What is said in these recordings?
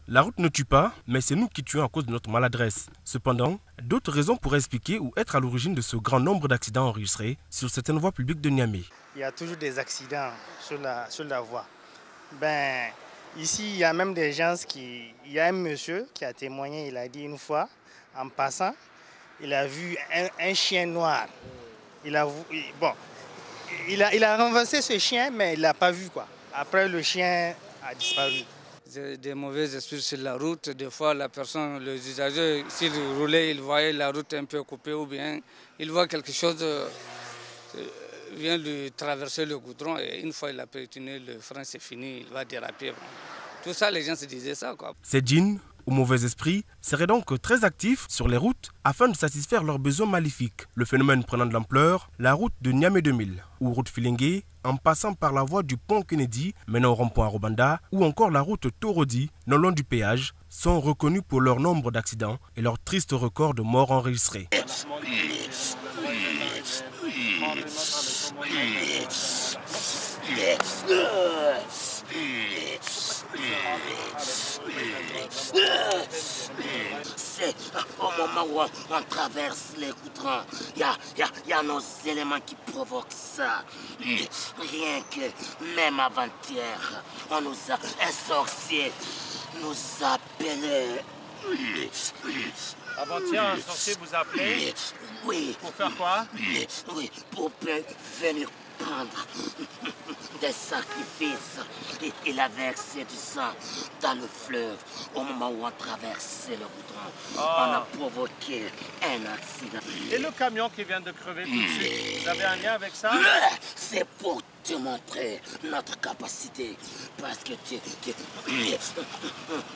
La route ne tue pas, mais c'est nous qui tuons à cause de notre maladresse. Cependant, d'autres raisons pourraient expliquer ou être à l'origine de ce grand nombre d'accidents enregistrés sur certaines voies publiques de Niamey. Il y a toujours des accidents sur la voie. Ben, ici, il y a même des gens Il y a un monsieur qui a témoigné, il a dit une fois, en passant, il a vu un chien noir. Il a renversé ce chien, mais il ne l'a pas vu, quoi. Après, le chien a disparu. Des mauvais esprits sur la route. Des fois, la personne, le usager, s'il roulait, il voyait la route un peu coupée ou bien il voit quelque chose vient lui traverser le goudron et une fois il a pétiné le frein, c'est fini, il va déraper. Tout ça, les gens se disaient ça, quoi. Ces djinns, ou mauvais esprits, seraient donc très actifs sur les routes afin de satisfaire leurs besoins maléfiques. Le phénomène prenant de l'ampleur, la route de Niamey 2000 ou route Filengue, en passant par la voie du pont Kennedy menant au rond-point Robanda ou encore la route Torodi non loin du péage, sont reconnus pour leur nombre d'accidents et leur triste record de morts enregistrés. C'est au moment où on traverse les goudrons, il y a nos éléments qui provoquent ça. Rien que même avant-hier, on nous a, un sorcier nous appelait. Avant-hier, un sorcier vous a appelé? Oui. Pour faire quoi? Oui, pour venir prendre des sacrifices. Il a versé du sang dans le fleuve au moment où on traversait le goudron. On a provoqué un accident. Et le camion qui vient de crever tout de suite, vous avez un lien avec ça? C'est pour te montrer notre capacité. Parce que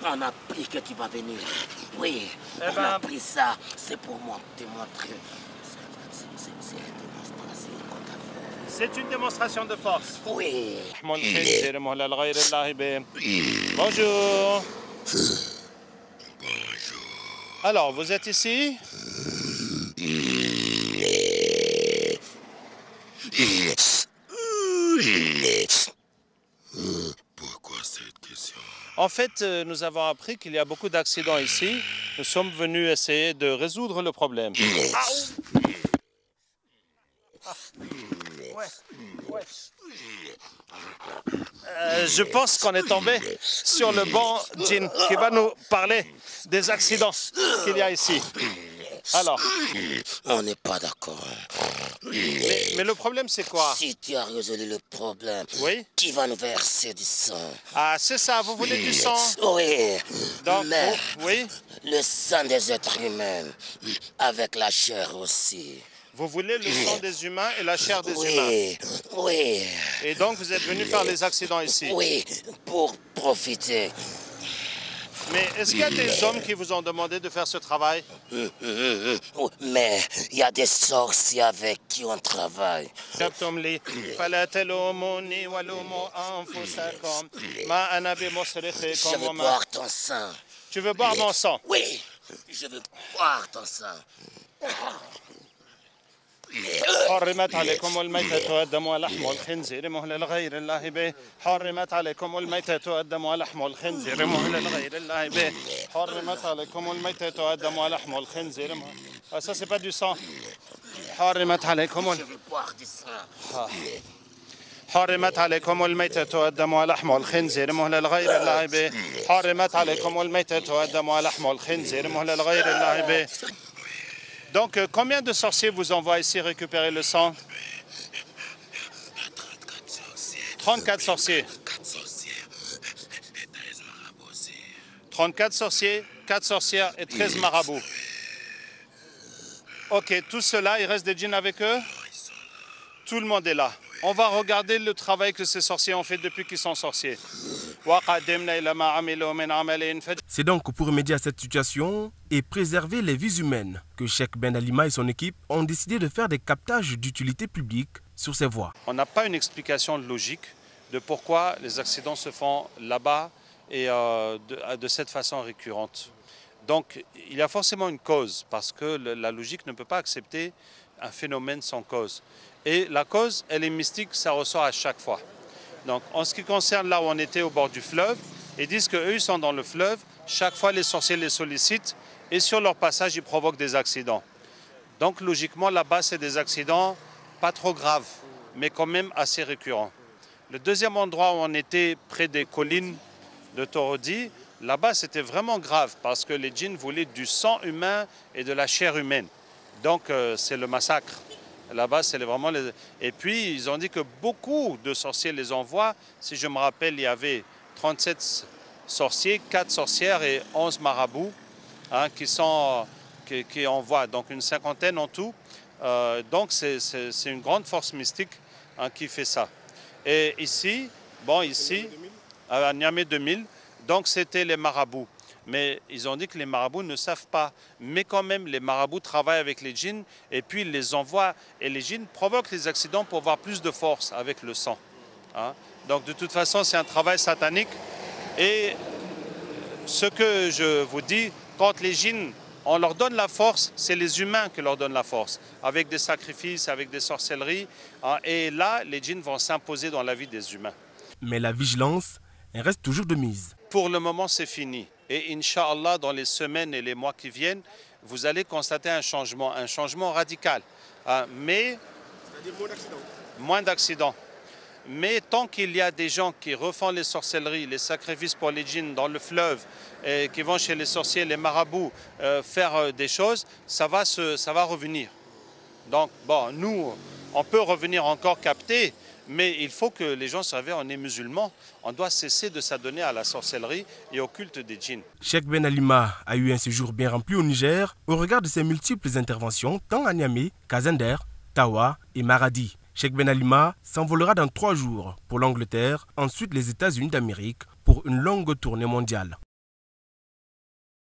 on a pris que tu vas venir. Oui, on a pris ça. C'est pour moi te montrer. C'est une démonstration de force. Oui. Bonjour. Alors, vous êtes ici? Pourquoi cette question? En fait, nous avons appris qu'il y a beaucoup d'accidents ici. Nous sommes venus essayer de résoudre le problème. Je pense qu'on est tombé sur le bon djinn qui va nous parler des accidents qu'il y a ici. Alors, on n'est pas d'accord. Mais le problème, c'est quoi? Si tu as résolu le problème, oui? Qui va nous verser du sang? Ah, c'est ça, vous voulez du sang? Oui. Donc, mais oui? Le sang des êtres humains, avec la chair aussi. Vous voulez le sang des humains et la chair des humains? Oui. Et donc, vous êtes venu faire les accidents ici? Oui, pour profiter. Mais est-ce qu'il y a des hommes qui vous ont demandé de faire ce travail? Mais il y a des sorciers avec qui on travaille. Je veux boire ton sang. Tu veux boire mon sang? Oui, je veux boire ton sang. حرمت عليكم الميتة والدم ولحم الخنزير مهلا لغير الله به حرمت عليكم الميتة والدم ولحم الخنزير مهلا لغير الله به حرمت عليكم الميتة والدم ولحم الخنزير ça c'est pas du sang حرمت عليكم حرمت عليكم الميتة والدم ولحم الخنزير مهلا لغير الله به حرمت عليكم الميتة والدم ولحم الخنزير مهلا لغير الله به. Donc, combien de sorciers vous envoient ici récupérer le sang? 34 sorciers. 34 sorciers, 4 sorcières et 13 marabouts. Ok, tout cela, il reste des djinns avec eux? Tout le monde est là. On va regarder le travail que ces sorciers ont fait depuis qu'ils sont sorciers. C'est donc pour remédier à cette situation et préserver les vies humaines que Cheikh Ben Alima et son équipe ont décidé de faire des captages d'utilité publique sur ces voies. On n'a pas une explication logique de pourquoi les accidents se font là-bas et de cette façon récurrente. Donc il y a forcément une cause parce que la logique ne peut pas accepter un phénomène sans cause. Et la cause, elle est mystique, ça ressort à chaque fois. Donc, en ce qui concerne là où on était au bord du fleuve, Ils disent qu'eux, ils sont dans le fleuve, chaque fois les sorciers les sollicitent et sur leur passage, ils provoquent des accidents. Donc logiquement, là-bas, c'est des accidents pas trop graves, mais quand même assez récurrents. Le deuxième endroit où on était, près des collines de Torodi, là-bas, c'était vraiment grave parce que les djinns voulaient du sang humain et de la chair humaine. Donc c'est le massacre. Là-bas, c'est vraiment... Et puis, ils ont dit que beaucoup de sorciers les envoient. Si je me rappelle, il y avait 37 sorciers, 4 sorcières et 11 marabouts qui envoient. Donc une cinquantaine en tout. Donc c'est une grande force mystique qui fait ça. Et ici, à Niamey 2000, donc c'était les marabouts. Mais ils ont dit que les marabouts ne savent pas. Mais quand même, les marabouts travaillent avec les djinns et puis ils les envoient. Et les djinns provoquent les accidents pour avoir plus de force avec le sang. Donc de toute façon, c'est un travail satanique. Et ce que je vous dis, quand les djinns, on leur donne la force, c'est les humains qui leur donnent la force. Avec des sacrifices, avec des sorcelleries. Et là, les djinns vont s'imposer dans la vie des humains. Mais la vigilance reste toujours de mise. Pour le moment, c'est fini. Et Inch'Allah, dans les semaines et les mois qui viennent, vous allez constater un changement radical. Mais c'est-à-dire moins d'accidents. Mais tant qu'il y a des gens qui refont les sorcelleries, les sacrifices pour les djinns dans le fleuve, et qui vont chez les sorciers, les marabouts, faire des choses, ça va revenir. Donc, bon, nous, on peut revenir encore capter, mais il faut que les gens se réveillent, on est musulmans. On doit cesser de s'adonner à la sorcellerie et au culte des djinns. Cheikh Ben Alima a eu un séjour bien rempli au Niger au regard de ses multiples interventions tant à Niamey qu'à Zender, Tawa et Maradi. Cheikh Ben Alima s'envolera dans 3 jours pour l'Angleterre, ensuite les États-Unis d'Amérique pour une longue tournée mondiale.